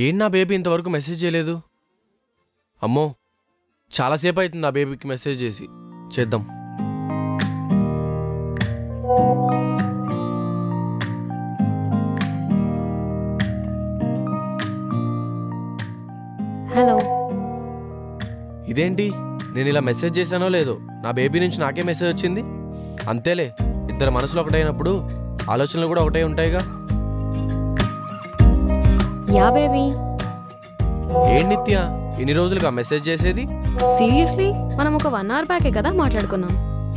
ఏంటి నా బేబీ ఇంతవరకు మెసేజ్ చేయలేదు? అమ్మో, చాలాసేపు అవుతుంది నా బేబీకి మెసేజ్ చేసి. చేద్దాం. హలో. ఇదేంటి, నేను ఇలా మెసేజ్ చేశానో లేదో నా బేబీ నుంచి నాకే మెసేజ్ వచ్చింది. అంతేలే, ఇద్దరు మనసులో ఒకటైనప్పుడు ఆలోచనలు కూడా ఒకటే ఉంటాయిగా. Yeah baby. ఏంటి నిత్య, ఇన్ని రోజులుగా మెసేజ్ చేసేది? సీరియస్లీ మనం ఒక 1 hour బ్యాకే కదా మాట్లాడుకున్నాం.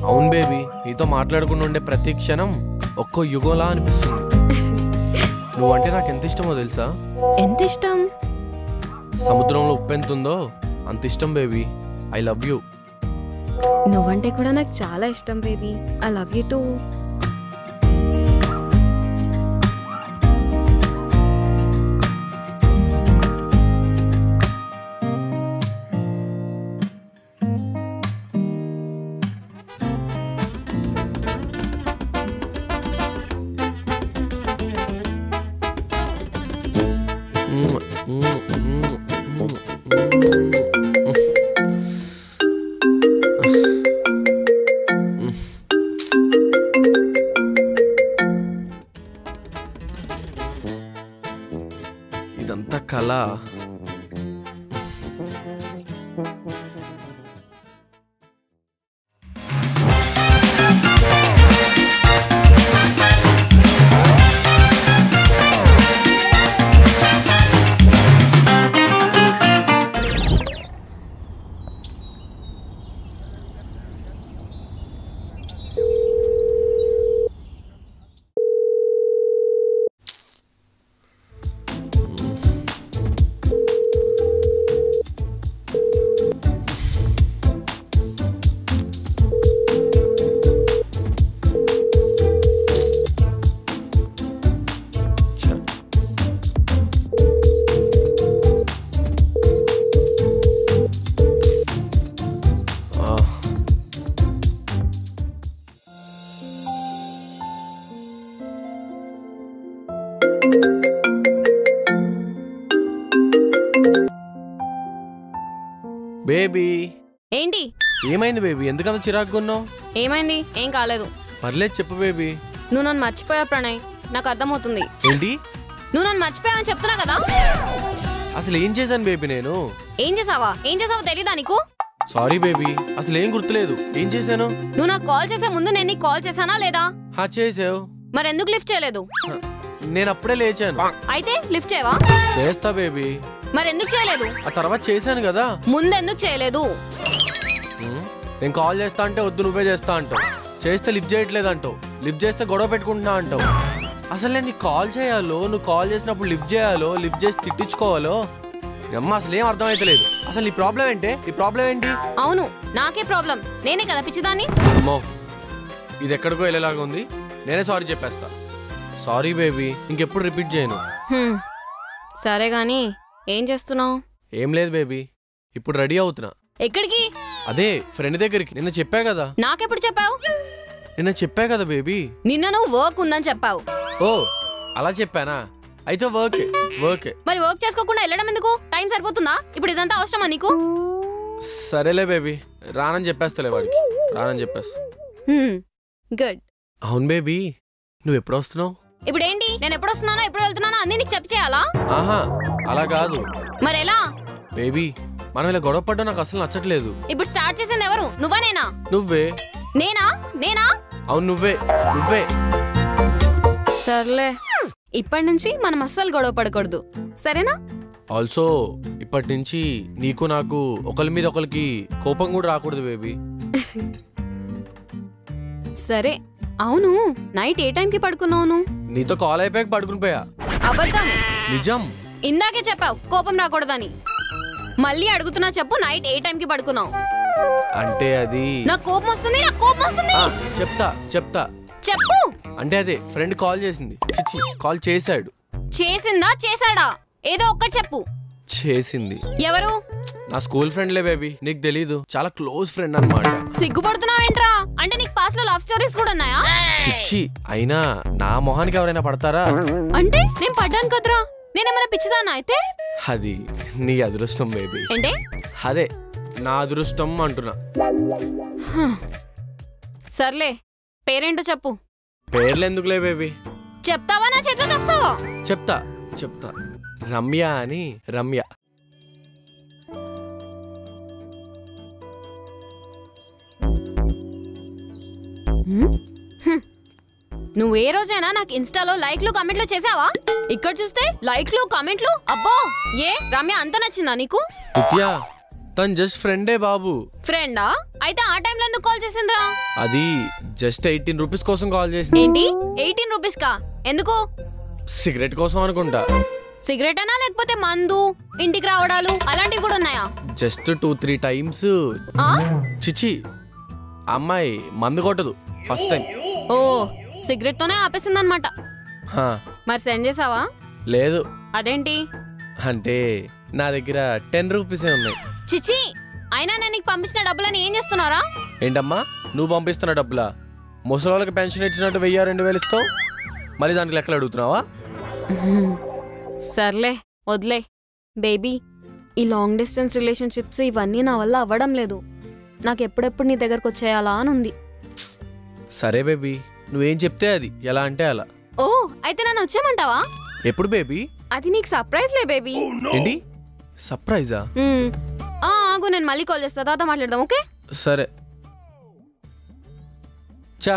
అవును బేబీ, నీతో మాట్లాడుకుని ఉండే ప్రతి క్షణం ఒక్కో యుగంలా అనిపిస్తుంది. నువ్వంటే నాకు ఎంత ఇష్టమో తెలుసా? ఎంత ఇష్టం? సముద్రంలో ఉప్పు ఎంత ఉందో అంత ఇష్టం బేబీ. I love you. నువ్వంటే కూడా నాకు చాలా ఇష్టం baby. I love you two. ఇదంతా కళ. బేబీ. ఏంటి? ఏమైంది బేబీ, ఎందుకంత చిరాకుగా ఉన్నావు? ఏమైంది? ఏం కాలేదు. పర్లేదు, చెప్పు బేబీ. నువ్వు నన్ను మర్చిపోయా ప్రణయ్, నాకు అర్థమవుతుంది. ఏంటి? నువ్వు నన్ను మర్చిపోయావని చెప్తున్నా కదా. అసలు ఏం చేశాను బేబీ నేను? ఏం చేసావా? ఏం చేసావో తెలీదా నీకు? సారీ బేబీ, అసలు ఏం గుర్తులేదు. ఏం చేశాను? నువ్వు నాకు కాల్ చేసే ముందు నేను నీకు కాల్ చేశానా లేదా? హా, చేసావు. మరి ఎందుకు లిఫ్ట్ చేయలేదు? నేను అప్పుడే లేచాను. అయితే లిఫ్ట్ చేయవా? చేస్తా బేబీ. మరి ఎందుకు చేయలేదు? ఆ తర్వాత చేశాను కదా. ముందెందుకు చేయలేదు? నేను కాల్ చేస్తా అంటే వద్దు నువ్వే చేస్తా అంటావు. చేస్తే లిఫ్ట్ చేయట్లేదు అంటావు. లిఫ్ట్ చేస్తే గొడవ పెట్టుకుంటున్నా అంటావు. అసలు నేను నీకు కాల్ చేయాలో, నువ్వు కాల్ చేసినప్పుడు లిఫ్ట్ చేయాలో, లిఫ్ట్ చేసి తిట్టించుకోవాలో అమ్మ అసలు ఏం అర్థమైతలేదు. అసలు నీ ప్రాబ్లం ఏంటి? ఈ ప్రాబ్లం ఏంటి? అవును, నాకే ప్రాబ్లం. నేనే కదా పిచ్చిదాన్ని. అమ్మో, ఇది ఎక్కడికో వెళ్ళేలాగా ఉంది. నేనే సారీ చెప్పేస్తా. సారీ బేబీ, ఇంకెప్పుడు రిపీట్ చేయను. సరే గాని ఏం చేస్తున్నావు? ఏం లేదు బేబీ, ఇప్పుడు రెడీ అవుతున్నా. ఎక్కడికి? అదే ఫ్రెండ్ దగ్గరికి. నిన్న చెప్పా కదా. నాకెప్పుడు చెప్పావు? నిన్న చెప్పా కదా బేబీ. నిన్న నువ్వు వర్క్ ఉందని చెప్పావు. ఓ, అలా చెప్పానా? అయితే వర్కే. మరి వర్క్ చేసుకోకుండా వెళ్ళడం ఎందుకు? టైం సరిపోతుందా? ఇప్పుడు ఇదంతా అవసరమా నీకు? సరేలే బేబీ, రానని చెప్పేస్తలే వాడికి. రానని చెప్పేస్తా. గుడ్. అవును బేబీ, నువ్వు ఎప్పుడు వస్తున్నావు? ఇప్పుడు ఏంటి? నేను ఎప్పుడు వస్తున్నానో ఎప్పుడు వెళ్తున్నానో అన్ని నీకు చెప్పి చేయాలా? ఆహా, అలా కాదు. మరి ఎలా? బేబీ, మనం ఇలా గొడవ పడ్డా నాకు అసలు నచ్చట్లేదు. ఇప్పుడు స్టార్ట్ చేసింది ఎవరు? నువ్వా నేనా? నువ్వే. నేనా? అవును, నువ్వే. సర్లే, ఇప్పటి నుంచి మనం అస్సలు గొడవ పడకూడదు, సరేనా? ఆల్సో ఇప్పటి నుంచి నీకు నాకు ఒకరి మీద ఒకరికి కోపం కూడా రాకూడదు బేబీ. సరే, అవును నైట్ ఏ టైంకి పడుకున్నావు? నీతో కాల్ అయిపోయాక పడుకుని పోయా. అబద్ధం. నిజం. ఇందాకే చెప్పావు కోపం రాకూడదని. మళ్ళీ అడుగుతున్నా చెప్పు, నైట్ ఏ టైంకి పడుకున్నావు? అంటే అది నాకు కోపం వస్తుంది, నాకు కోపం వస్తుంది. చెప్తా చెప్పు. అంటే అదే ఫ్రెండ్ కాల్ చేసింది. చిచ్చి కాల్ చేశాడు. చేసిందా చేశాడా? ఏదో ఒక్కటి చెప్పు. చేసింది. ఎవరు? నా స్కూల్ ఫ్రెండ్లే బేబీ, నీకు తెలీదు, చాలా క్లోజ్ ఫ్రెండ్ అన్నమాట. సిగ్గుపడుతున్నావేంట్రా? అంటే నీకు పాస్ లో లవ్ స్టోరీస్ కూడా ఉన్నాయా? చిచ్చి అయినా నా మొహానికి ఎవరైనా పడతారా? అంటే నేను పడ్డాను కదరా, నేనేమైనా పిచ్చిదానా అయితే? అది నీ అదృష్టం బేబీ. ఏంటే? అదే నా అదృష్టం అంటున్నా. సర్లే, పేరేంటో చెప్పు. పేర్లు ఎందుకులే బేబీ. చెప్తావా నా చేతిలో చేస్తావా? చెప్తా రమ్య అని. రమ్య. నువ్వు ఏ రోజైనా నాకు ఇన్స్టాలో లైక్లు కమెంట్లు చేసావా? ఇక్కడ చూస్తే లైక్లు కమెంట్లు. అబ్బో, ఏ రమ్య అంత నచ్చిందా నీకు? నిత్యా, తను జస్ట్ ఫ్రెండే బాబు. ఫ్రెండా? అయితే ఆ టైంలో ఎందుకు కాల్ చేసిందిరా? అది జస్ట్ 18 రూపీస్ కోసం కాల్ చేసింది. ఏంటి 18 రూపీస్ కా? ఎందుకు? సిగరెట్ కోసం అనుకుంటా. సిగరెట్ అనా లేకపోతే మందు, ఇంటికి రావడాలు అలాంటివి కూడా ఉన్నాయా? Just 2-3 times. చిచి అమ్మాయి మందు కొట్టదు ఫస్ట్ టైం. ఓ, సిగరెట్ తోనే ఆపేసిందన్నమాట. మరి సెండ్ చేసావా? లేదు. అదేంటి? అంటే నా దగ్గర 10 రూపీసే ఉన్నాయి. చిచి, అయినా నేను నీకు పంపించిన డబ్బులని ఏం చేస్తున్నారా? ఏంటమ్మా నువ్వు పంపిస్తున్న డబ్బులా? ముసలి వాళ్ళకి పెన్షన్ ఇచ్చినట్టు 1000-2000 ఇస్తావు, మళ్ళీ దానికి లెక్కలు అడుగుతున్నావా? సర్లే వదిలే. బేబీ, ఈ లాంగ్ డిస్టెన్స్ రిలేషన్షిప్స్ ఇవన్నీ నా వల్ల అవ్వడం లేదు. నాకు ఎప్పుడెప్పుడు నీ దగ్గరకు వచ్చేయాలా అని ఉంది. సరే బేబీ, నువ్వేం చెప్తే అది, ఎలా అంటే అలా. ఓ, అయితే నన్ను వచ్చేయమంటావా? ఎప్పుడు బేబీ? అది నీకు సర్ప్రైజ్ లే బేబీ. ఏంటి సర్ప్రైజా? ఆగు, నేను మళ్ళీ కాల్ చేస్తా, తర్వాత మాట్లాడదాం. ఓకే సరే. చా,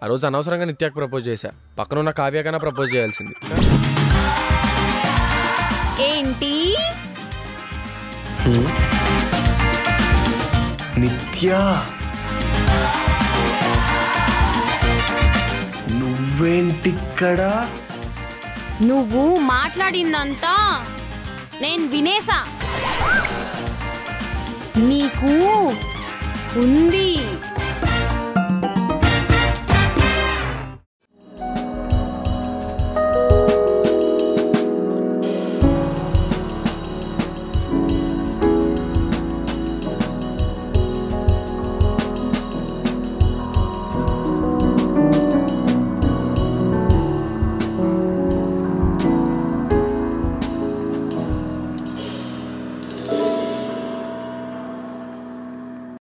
ఆ రోజు అనవసరంగా నిత్యాకు ప్రపోజ్ చేశా. పక్కన ఉన్న కావ్య కన్నా ప్రపోజ్ చేయాల్సింది. ఏంటి? నిత్యా, నువ్వేంటిక్కడ? నువ్వు మాట్లాడిందంతా నేను వినేసా. నీకు ఉంది